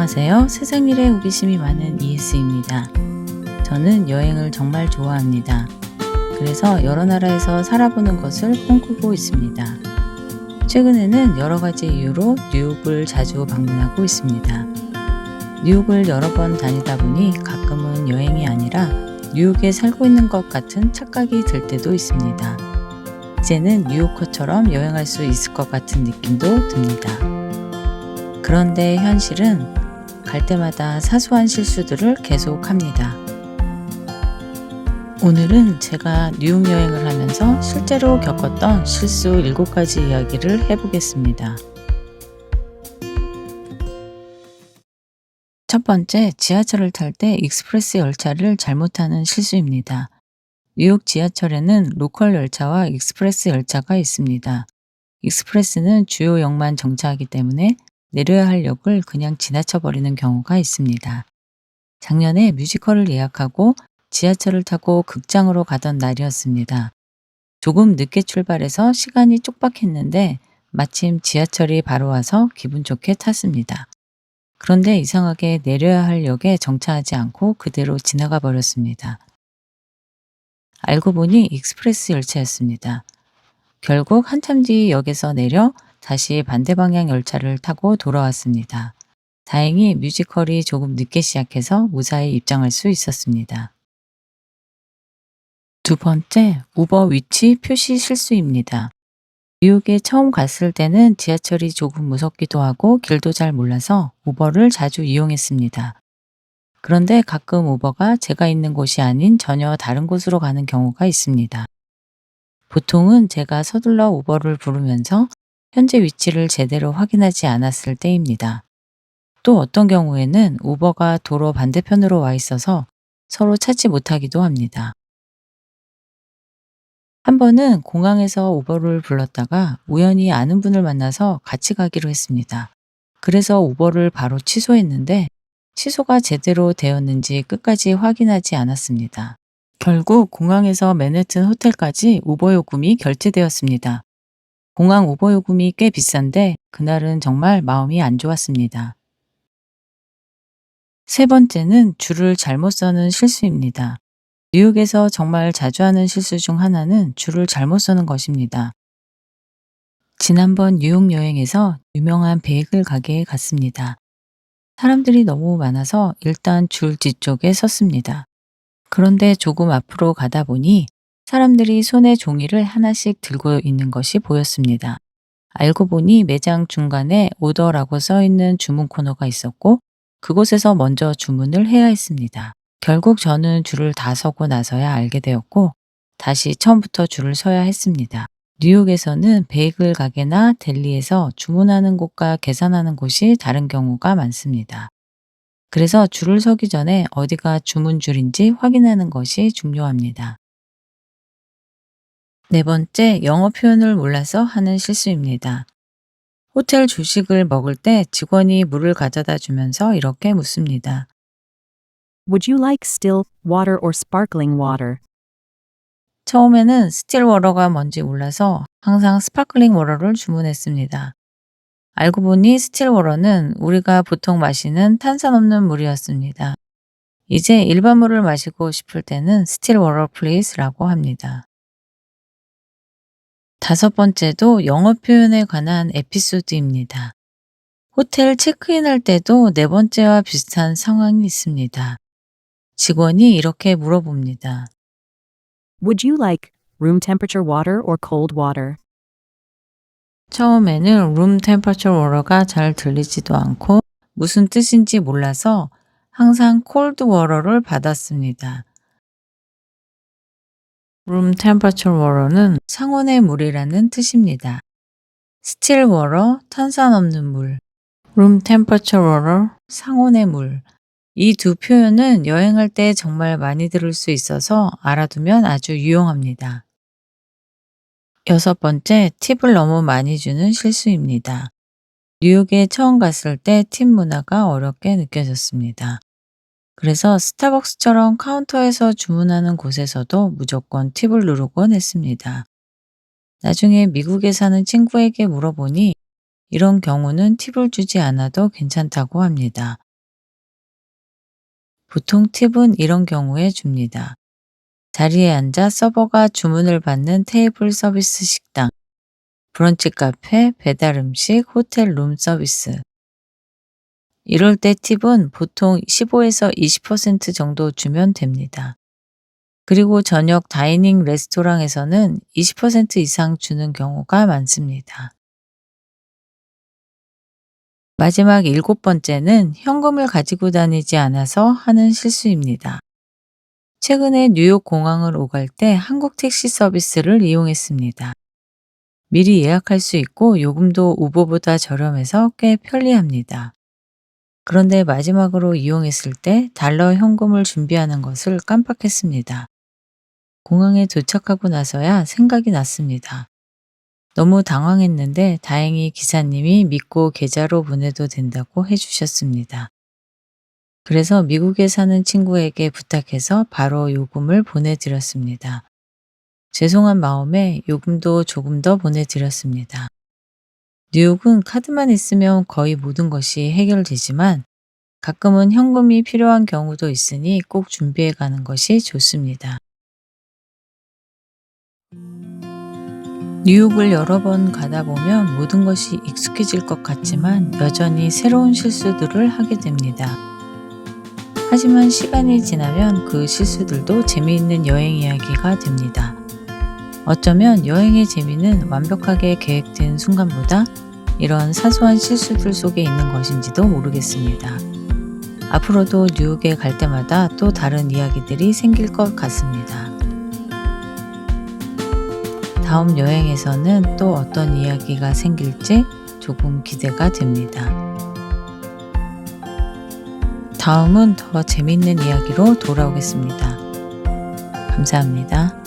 안녕하세요. 세상 일에 호기심이 많은 이에스입니다. 저는 여행을 정말 좋아합니다. 그래서 여러 나라에서 살아보는 것을 꿈꾸고 있습니다. 최근에는 여러 가지 이유로 뉴욕을 자주 방문하고 있습니다. 뉴욕을 여러 번 다니다 보니 가끔은 여행이 아니라 뉴욕에 살고 있는 것 같은 착각이 들 때도 있습니다. 이제는 뉴요커처럼 여행할 수 있을 것 같은 느낌도 듭니다. 그런데 현실은 갈 때마다 사소한 실수들을 계속합니다. 오늘은 제가 뉴욕 여행을 하면서 실제로 겪었던 실수 7가지 이야기를 해보겠습니다. 첫 번째, 지하철을 탈 때 익스프레스 열차를 잘못 타는 실수입니다. 뉴욕 지하철에는 로컬 열차와 익스프레스 열차가 있습니다. 익스프레스는 주요 역만 정차하기 때문에 내려야 할 역을 그냥 지나쳐 버리는 경우가 있습니다. 작년에 뮤지컬을 예약하고 지하철을 타고 극장으로 가던 날이었습니다. 조금 늦게 출발해서 시간이 촉박했는데 마침 지하철이 바로 와서 기분 좋게 탔습니다. 그런데 이상하게 내려야 할 역에 정차하지 않고 그대로 지나가 버렸습니다. 알고 보니 익스프레스 열차였습니다. 결국 한참 뒤 역에서 내려 다시 반대 방향 열차를 타고 돌아왔습니다. 다행히 뮤지컬이 조금 늦게 시작해서 무사히 입장할 수 있었습니다. 두 번째, 우버 위치 표시 실수입니다. 뉴욕에 처음 갔을 때는 지하철이 조금 무섭기도 하고 길도 잘 몰라서 우버를 자주 이용했습니다. 그런데 가끔 우버가 제가 있는 곳이 아닌 전혀 다른 곳으로 가는 경우가 있습니다. 보통은 제가 서둘러 우버를 부르면서 현재 위치를 제대로 확인하지 않았을 때입니다. 또 어떤 경우에는 우버가 도로 반대편으로 와 있어서 서로 찾지 못하기도 합니다. 한 번은 공항에서 우버를 불렀다가 우연히 아는 분을 만나서 같이 가기로 했습니다. 그래서 우버를 바로 취소했는데 취소가 제대로 되었는지 끝까지 확인하지 않았습니다. 결국 공항에서 맨해튼 호텔까지 우버 요금이 결제되었습니다. 공항 우버 요금이 꽤 비싼데 그날은 정말 마음이 안 좋았습니다. 세 번째는 줄을 잘못 서는 실수입니다. 뉴욕에서 정말 자주 하는 실수 중 하나는 줄을 잘못 서는 것입니다. 지난번 뉴욕 여행에서 유명한 베이글 가게에 갔습니다. 사람들이 너무 많아서 일단 줄 뒤쪽에 섰습니다. 그런데 조금 앞으로 가다 보니 사람들이 손에 종이를 하나씩 들고 있는 것이 보였습니다. 알고 보니 매장 중간에 오더라고 써 있는 주문 코너가 있었고 그곳에서 먼저 주문을 해야 했습니다. 결국 저는 줄을 다 서고 나서야 알게 되었고 다시 처음부터 줄을 서야 했습니다. 뉴욕에서는 베이글 가게나 델리에서 주문하는 곳과 계산하는 곳이 다른 경우가 많습니다. 그래서 줄을 서기 전에 어디가 주문 줄인지 확인하는 것이 중요합니다. 네 번째, 영어 표현을 몰라서 하는 실수입니다. 호텔 조식을 먹을 때 직원이 물을 가져다 주면서 이렇게 묻습니다. Would you like still water or sparkling water? 처음에는 스틸 워터가 뭔지 몰라서 항상 스파클링 워터를 주문했습니다. 알고 보니 스틸 워터는 우리가 보통 마시는 탄산 없는 물이었습니다. 이제 일반 물을 마시고 싶을 때는 스틸 워터 플리즈라고 합니다. 다섯 번째도 영어 표현에 관한 에피소드입니다. 호텔 체크인할 때도 네 번째와 비슷한 상황이 있습니다. 직원이 이렇게 물어봅니다. Would you like room temperature water or cold water? 처음에는 룸 템퍼처 워터가 잘 들리지도 않고 무슨 뜻인지 몰라서 항상 콜드 워터를 받았습니다. 룸 템퍼처 워터는 상온의 물이라는 뜻입니다. 스틸 워터, 탄산 없는 물, 룸 템퍼처 워터, 상온의 물. 이 두 표현은 여행할 때 정말 많이 들을 수 있어서 알아두면 아주 유용합니다. 여섯 번째, 팁을 너무 많이 주는 실수입니다. 뉴욕에 처음 갔을 때 팁 문화가 어렵게 느껴졌습니다. 그래서 스타벅스처럼 카운터에서 주문하는 곳에서도 무조건 팁을 누르곤 했습니다. 나중에 미국에 사는 친구에게 물어보니 이런 경우는 팁을 주지 않아도 괜찮다고 합니다. 보통 팁은 이런 경우에 줍니다. 자리에 앉아 서버가 주문을 받는 테이블 서비스 식당, 브런치 카페, 배달 음식, 호텔 룸 서비스. 이럴 때 팁은 보통 15에서 20% 정도 주면 됩니다. 그리고 저녁 다이닝 레스토랑에서는 20% 이상 주는 경우가 많습니다. 마지막 7번째는 현금을 가지고 다니지 않아서 하는 실수입니다. 최근에 뉴욕 공항을 오갈 때 한국 택시 서비스를 이용했습니다. 미리 예약할 수 있고 요금도 우버보다 저렴해서 꽤 편리합니다. 그런데 마지막으로 이용했을 때 달러 현금을 준비하는 것을 깜빡했습니다. 공항에 도착하고 나서야 생각이 났습니다. 너무 당황했는데 다행히 기사님이 믿고 계좌로 보내도 된다고 해주셨습니다. 그래서 미국에 사는 친구에게 부탁해서 바로 요금을 보내드렸습니다. 죄송한 마음에 요금도 조금 더 보내드렸습니다. 뉴욕은 카드만 있으면 거의 모든 것이 해결되지만 가끔은 현금이 필요한 경우도 있으니 꼭 준비해 가는 것이 좋습니다. 뉴욕을 여러 번 가다 보면 모든 것이 익숙해질 것 같지만 여전히 새로운 실수들을 하게 됩니다. 하지만 시간이 지나면 그 실수들도 재미있는 여행 이야기가 됩니다. 어쩌면 여행의 재미는 완벽하게 계획된 순간보다 이런 사소한 실수들 속에 있는 것인지도 모르겠습니다. 앞으로도 뉴욕에 갈 때마다 또 다른 이야기들이 생길 것 같습니다. 다음 여행에서는 또 어떤 이야기가 생길지 조금 기대가 됩니다. 다음은 더 재밌는 이야기로 돌아오겠습니다. 감사합니다.